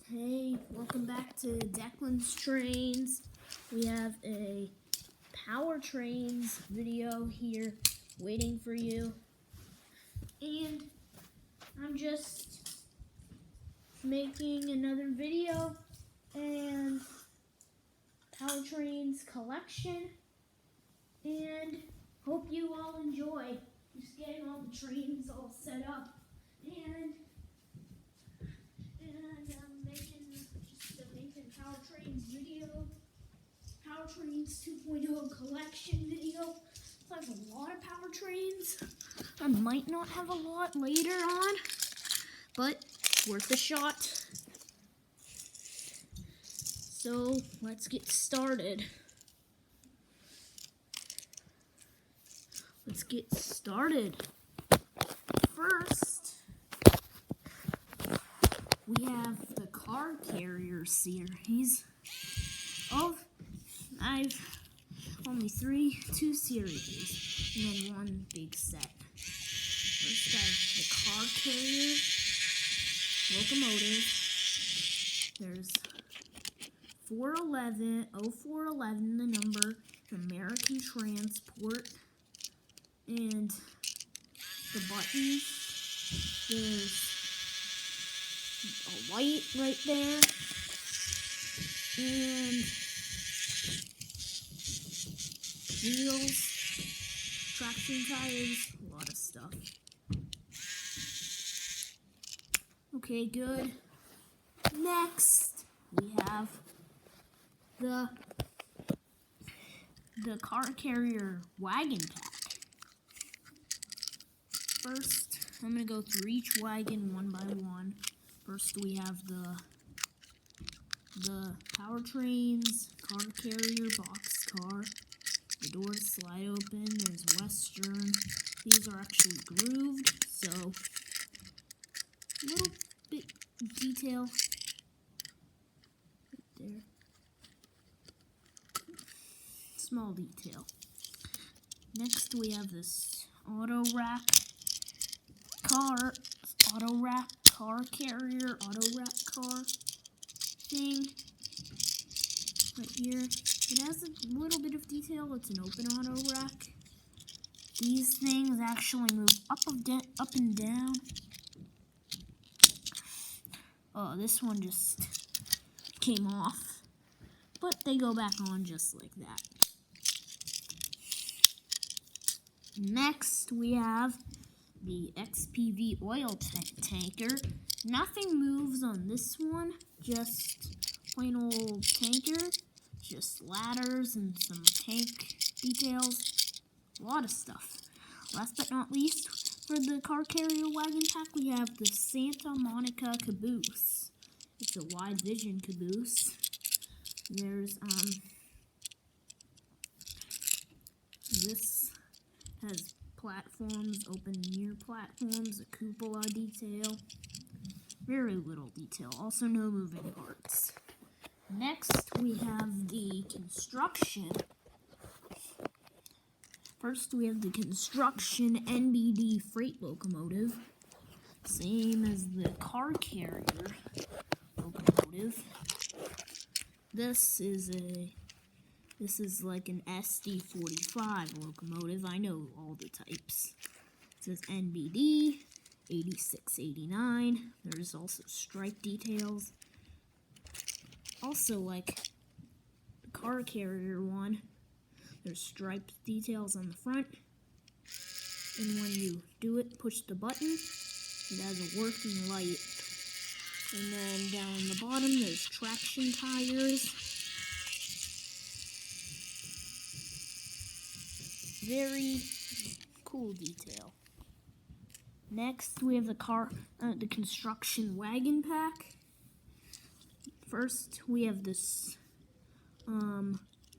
Hey, welcome back to Declan's Trains. We have a Powertrains video here waiting for you. And I'm just making another video and Powertrains collection. And hope you all enjoy. Just getting all the trains all set up. And I'm making just a Powertrains video. Powertrains 2.0 collection video. So I have a lot of Powertrains. I might not have a lot later on, but worth a shot. So let's get started. First, we have the Car Carrier series of I've only two series, and then one big set. First I have the Car Carrier locomotive. There's 0411, the number, American Transport, and the buttons. There's a light right there, and wheels, traction tires, a lot of stuff. Okay, good. Next, we have the Car Carrier wagon pack. First, I'm going to go through each wagon one by one. First, we have the Powertrains Car Carrier box car. The doors slide open. There's Western. These are actually grooved, so a little bit detail right there. Small detail. Next, we have this auto rack car carrier auto rack car thing right here. It has a little bit of detail. It's an open auto rack. These things actually move up and down. Oh, this one just came off, but they go back on just like that. Next, we have the XPV oil tanker. Nothing moves on this one, just plain old tanker, just ladders and some tank details, a lot of stuff. Last but not least, for the Car Carrier wagon pack, we have the Santa Monica caboose. It's a wide vision caboose. There's this has platforms, open near platforms, a cupola detail. Very little detail, also no moving parts. Next, we have the construction. First, we have the construction NBD freight locomotive. Same as the Car Carrier locomotive. This is like an SD45 locomotive. I know all the types. It says NBD 8689. There's also stripe details. Also, like the Car Carrier one, there's striped details on the front. And when you do it, push the button, it has a working light. And then down on the bottom, there's traction tires. Very cool detail. Next, we have the construction wagon pack. First, we have this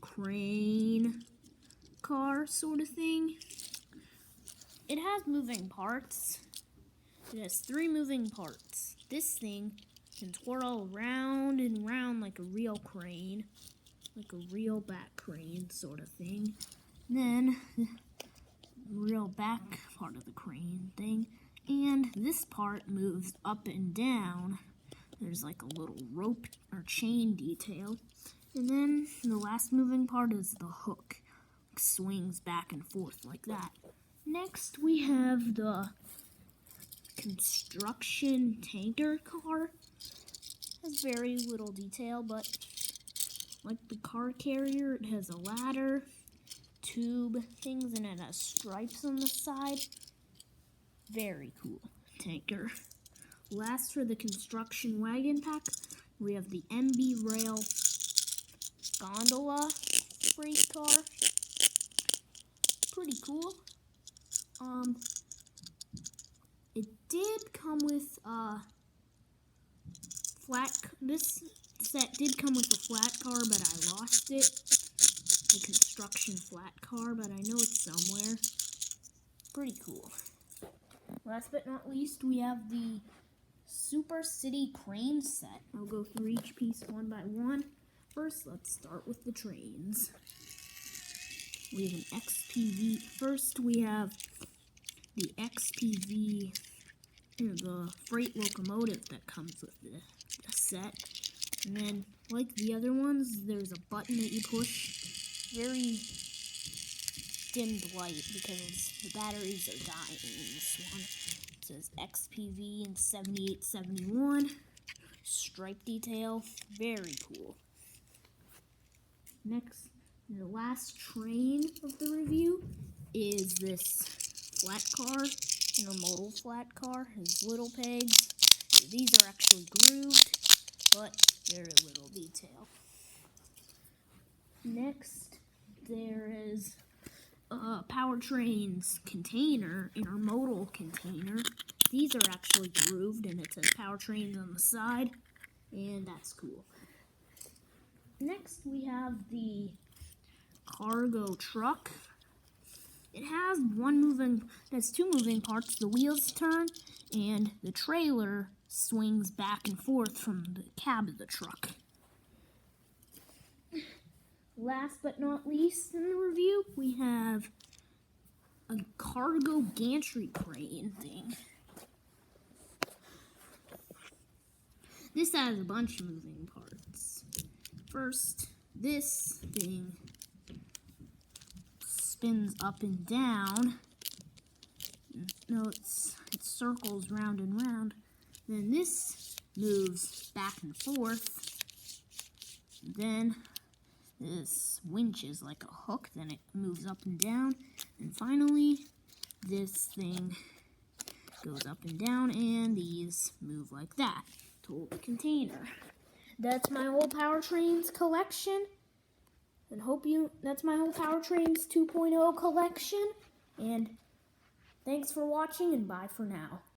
crane car sort of thing. It has moving parts. It has 3 moving parts. This thing can twirl round and round like a real crane, like a real back crane sort of thing. Then, real back part of the crane thing, and this part moves up and down there's like a little rope or chain detail. And then the last moving part is the hook. It swings back and forth like that. Next we have the construction tanker car. Has very little detail, but like the car carrier, it has a ladder, tube things, and it has stripes on the side. Very cool tanker. Last, for the construction wagon pack, we have the MB Rail gondola freight car. Pretty cool. It did come with this set did come with a flat car, but I lost it. The construction flat car, but I know it's somewhere. Pretty cool. Last but not least, we have the Super City crane set. I'll go through each piece one by one. First, let's start with the trains. We have an XPV. First, we have the XPV, the freight locomotive that comes with the set. And then, like the other ones, there's a button that you push. Very dimmed light because the batteries are dying in this one. It says XPV in 7871. Stripe detail. Very cool. Next, the last train of the review is this flat car, intermodal flat car. Has little pegs. These are actually grooved, but very little detail. Next, there is a powertrains container, intermodal container. These are actually grooved, and it says powertrains on the side, and that's cool. Next, we have the cargo truck. It has two moving parts. The wheels turn, and the trailer swings back and forth from the cab of the truck. Last but not least in the review, we have a cargo gantry crane thing. This has a bunch of moving parts. First, this thing spins up and down. No, it circles round and round. Then this moves back and forth. Then this winch is like a hook, then it moves up and down. And finally, this thing goes up and down, and these move like that to hold the container. That's my whole Powertrains collection. And that's my whole Powertrains 2.0 collection. And thanks for watching, and bye for now.